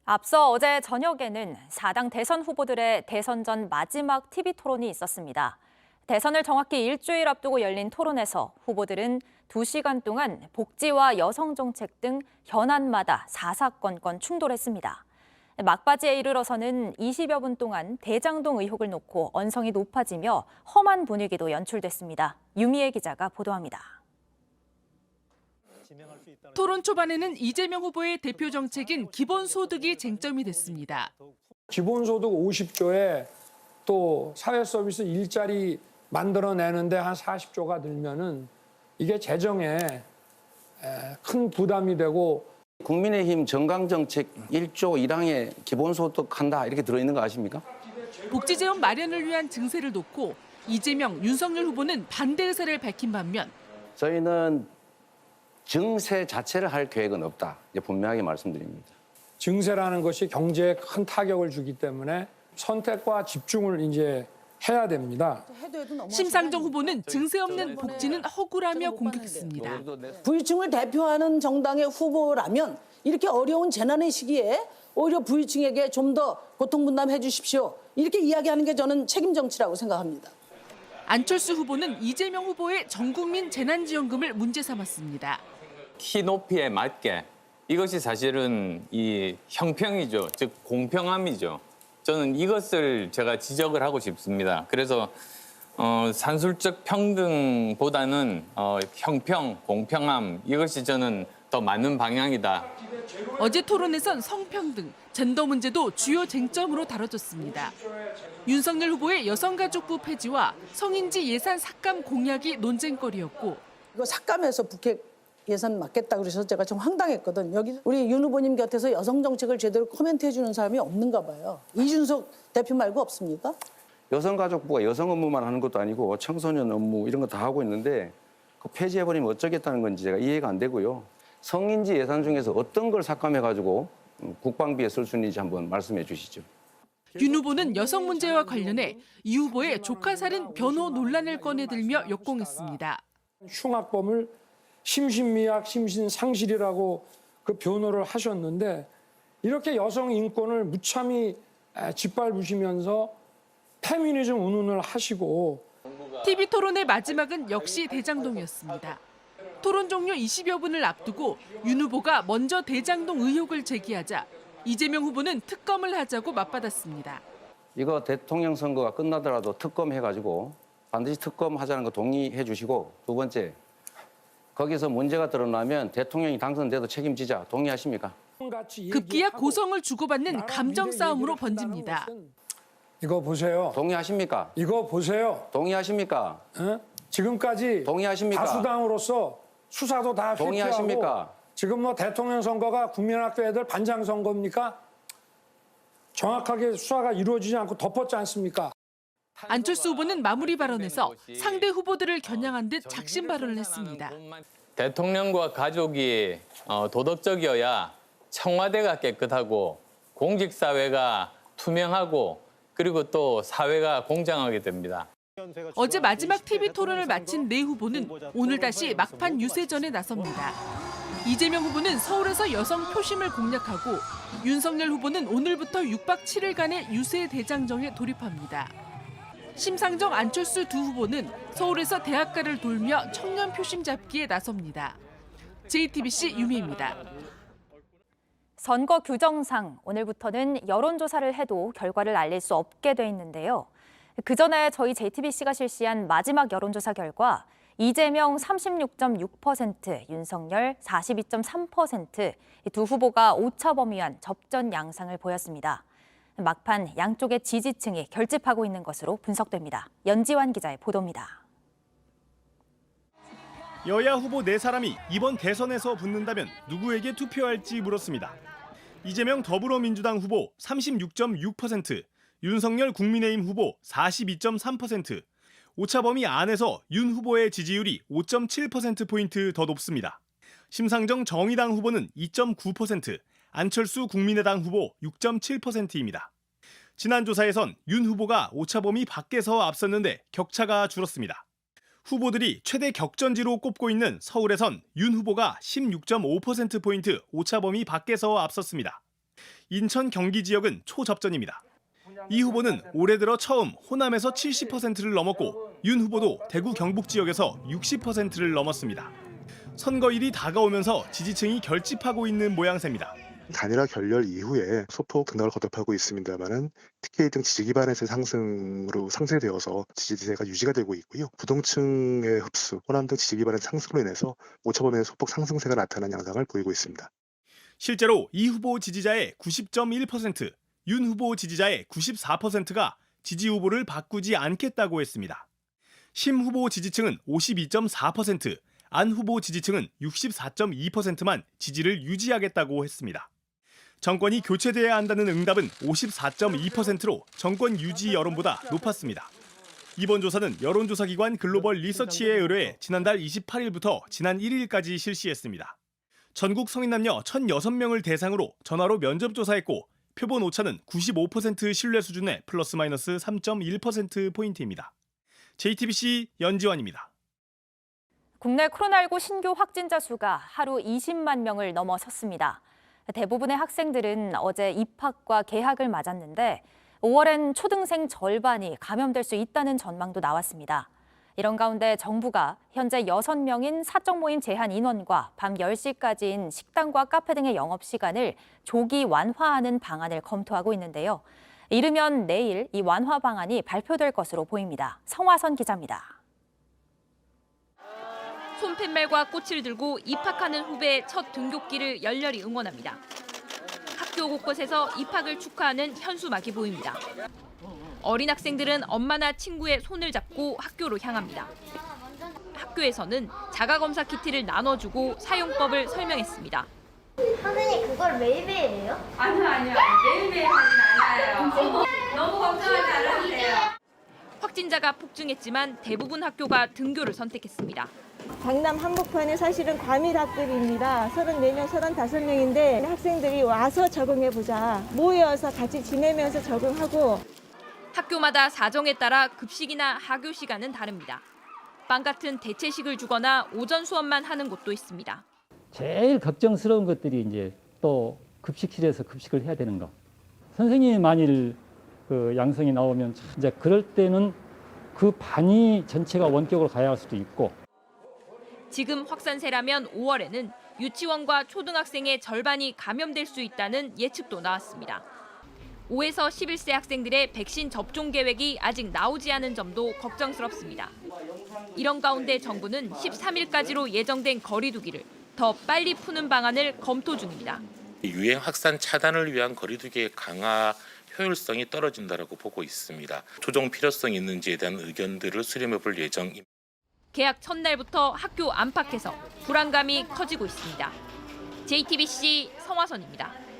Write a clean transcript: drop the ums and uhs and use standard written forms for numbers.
앞서 어제 저녁에는 4당 대선 후보들의 대선 전 마지막 TV 토론이 있었습니다. 대선을 정확히 일주일 앞두고 열린 토론에서 후보들은 2시간 동안 복지와 여성 정책 등 현안마다 사사건건 충돌했습니다. 막바지에 이르러서는 20여 분 동안 대장동 의혹을 놓고 언성이 높아지며 험한 분위기도 연출됐습니다. 유미애 기자가 보도합니다. 토론 초반에는 이재명 후보의 대표 정책인 기본소득이 쟁점이 됐습니다. 기본소득 50조에 또 사회서비스 일자리 만들어내는데 한 40조가 들면은 이게 재정에 큰 부담이 되고 국민의힘 정강정책 1조 1항에 기본소득 한다 이렇게 들어있는 거 아십니까? 복지재원 마련을 위한 증세를 놓고 이재명, 윤석열 후보는 반대 의사를 밝힌 반면 저희는 증세 자체를 할 계획은 없다. 이제 분명하게 말씀드립니다. 증세라는 것이 경제에 큰 타격을 주기 때문에 선택과 집중을 이제 해야 됩니다. 심상정 후보는 증세 없는 복지는 허구라며 공격했습니다. 부유층을 대표하는 정당의 후보라면 이렇게 어려운 재난의 시기에 오히려 부유층에게 좀 더 고통 분담해 주십시오. 이렇게 이야기하는 게 저는 책임 정치라고 생각합니다. 안철수 후보는 이재명 후보의 전국민 재난지원금을 문제 삼았습니다. 키 높이에 맞게 이것이 사실은 이 형평이죠. 즉 공평함이죠. 저는 이것을 제가 지적을 하고 싶습니다. 그래서 산술적 평등보다는 형평, 공평함 이것이 저는 더 맞는 방향이다. 어제 토론에선 성평등, 젠더 문제도 주요 쟁점으로 다뤄졌습니다. 윤석열 후보의 여성가족부 폐지와 성인지 예산 삭감 공약이 논쟁거리였고 이거 삭감해서 북핵 예산 맞겠다 그래서 제가 좀 황당했거든. 여기 우리 윤 후보님 곁에서 여성 정책을 제대로 코멘트해 주는 사람이 없는가 봐요. 이준석 대표 말고 없습니까? 여성가족부가 여성 업무만 하는 것도 아니고 청소년 업무 이런 거 다 하고 있는데 그 폐지해버리면 어쩌겠다는 건지 제가 이해가 안 되고요. 성인지 예산 중에서 어떤 걸 삭감해가지고 국방비에 쓸 수 있는지 한번 말씀해 주시죠. 윤 후보는 여성 문제와 관련해 이 후보의 조카살인 변호 논란을 꺼내들며 역공했습니다. 흉악범을 심신미약, 심신상실이라고 그 변호를 하셨는데 이렇게 여성 인권을 무참히 짓밟으시면서 페미니즘 운운을 하시고 TV 토론의 마지막은 역시 대장동이었습니다. 토론 종료 20여 분을 앞두고 윤 후보가 먼저 대장동 의혹을 제기하자 이재명 후보는 특검을 하자고 맞받았습니다. 이거 대통령 선거가 끝나더라도 특검 해가지고 반드시 특검하자는 거 동의해 주시고 두 번째 거기서 문제가 드러나면 대통령이 당선돼도 책임지자 동의하십니까? 급기야 고성을 주고받는 감정 싸움으로 번집니다. 이거 보세요. 동의하십니까? 이거 보세요. 동의하십니까? 지금까지 동의하십니까? 다수당으로서 수사도 다 회피하고 동의하십니까? 지금 뭐 대통령 선거가 국민학교 애들 반장 선거입니까? 정확하게 수사가 이루어지지 않고 덮었지 않습니까? 안철수 후보는 마무리 발언에서 상대 후보들을 겨냥한 듯 작심 발언을 했습니다. 대통령과 가족이 도덕적이어야 청와대가 깨끗하고 공직사회가 투명하고 그리고 또 사회가 공정하게 됩니다. 어제 마지막 TV 토론을 마친 네 후보는 오늘 다시 막판 유세전에 나섭니다. 이재명 후보는 서울에서 여성 표심을 공략하고 윤석열 후보는 오늘부터 6박 7일간의 유세 대장정에 돌입합니다. 심상정, 안철수 두 후보는 서울에서 대학가를 돌며 청년 표심 잡기에 나섭니다. JTBC 유미입니다. 선거 규정상 오늘부터는 여론조사를 해도 결과를 알릴 수 없게 돼 있는데요. 그전에 저희 JTBC가 실시한 마지막 여론조사 결과 이재명 36.6%, 윤석열 42.3%, 두 후보가 오차범위한 접전 양상을 보였습니다. 막판 양쪽의 지지층이 결집하고 있는 것으로 분석됩니다. 연지환 기자의 보도입니다. 여야 후보 4사람이 이번 대선에서 붙는다면 누구에게 투표할지 물었습니다. 이재명 더불어민주당 후보 36.6%, 윤석열 국민의힘 후보 42.3%, 오차범위 안에서 윤 후보의 지지율이 5.7%포인트 더 높습니다. 심상정 정의당 후보는 2.9%, 안철수 국민의당 후보 6.7%입니다. 지난 조사에선 윤 후보가 오차범위 밖에서 앞섰는데 격차가 줄었습니다. 후보들이 최대 격전지로 꼽고 있는 서울에선 윤 후보가 16.5%포인트 오차범위 밖에서 앞섰습니다. 인천 경기 지역은 초접전입니다. 이 후보는 올해 들어 처음 호남에서 70%를 넘었고 윤 후보도 대구 경북 지역에서 60%를 넘었습니다. 선거일이 다가오면서 지지층이 결집하고 있는 모양새입니다. 단일화 결렬 이후에 소폭 등락을 거듭하고 있습니다만은 TK 등 지지 기반에서의 상승으로 상쇄되어서 지지세가 유지가 되고 있고요. 부동층의 흡수, 호남 등 지지 기반의 상승으로 인해서 오차범위의 소폭 상승세가 나타난 양상을 보이고 있습니다. 실제로 이 후보 지지자의 90.1%, 윤 후보 지지자의 94%가 지지 후보를 바꾸지 않겠다고 했습니다. 심 후보 지지층은 52.4%, 안 후보 지지층은 64.2%만 지지를 유지하겠다고 했습니다. 정권이 교체돼야 한다는 응답은 54.2%로 정권 유지 여론보다 높았습니다. 이번 조사는 여론조사기관 글로벌 리서치에 의뢰해 지난달 28일부터 지난 1일까지 실시했습니다. 전국 성인 남녀 1,006명을 대상으로 전화로 면접 조사했고 표본 오차는 95% 신뢰 수준의 플러스 마이너스 3.1%포인트입니다. JTBC 연지환입니다. 국내 코로나19 신규 확진자 수가 하루 20만 명을 넘어섰습니다. 대부분의 학생들은 어제 입학과 개학을 맞았는데 5월엔 초등생 절반이 감염될 수 있다는 전망도 나왔습니다. 이런 가운데 정부가 현재 6명인 사적 모임 제한 인원과 밤 10시까지인 식당과 카페 등의 영업시간을 조기 완화하는 방안을 검토하고 있는데요. 이르면 내일 이 완화 방안이 발표될 것으로 보입니다. 성화선 기자입니다. 손팻말과 꽃을 들고 입학하는 후배의 첫 등굣길을 열렬히 응원합니다. 학교 곳곳에서 입학을 축하하는 현수막이 보입니다. 어린 학생들은 엄마나 친구의 손을 잡고 학교로 향합니다. 학교에서는 자가검사 키트를 나눠주고 사용법을 설명했습니다. 선생님 그걸 매일매일 해요? 아니요. 매일매일 하진 않아요. 너무 걱정하지 않아도 돼요. 확진자가 폭증했지만 대부분 학교가 등교를 선택했습니다. 강남 한복판에 사실은 과밀 학급입니다. 34명, 35명인데 학생들이 와서 적응해보자. 모여서 같이 지내면서 적응하고. 학교마다 사정에 따라 급식이나 하교 시간은 다릅니다. 빵 같은 대체식을 주거나 오전 수업만 하는 곳도 있습니다. 제일 걱정스러운 것들이 이제 또 급식실에서 급식을 해야 되는 거. 선생님이 만일 양성이 나오면 이제 그럴 때는 그 반이 전체가 원격으로 가야 할 수도 있고. 지금 확산세라면 5월에는 유치원과 초등학생의 절반이 감염될 수 있다는 예측도 나왔습니다. 5에서 11세 학생들의 백신 접종 계획이 아직 나오지 않은 점도 걱정스럽습니다. 이런 가운데 정부는 13일까지로 예정된 거리 두기를 더 빨리 푸는 방안을 검토 중입니다. 유행 확산 차단을 위한 거리 두기의 강화 효율성이 떨어진다고 보고 있습니다. 조정 필요성이 있는지에 대한 의견들을 수렴해 볼 예정입니다. 개학 첫날부터 학교 안팎에서 불안감이 커지고 있습니다. JTBC 성화선입니다.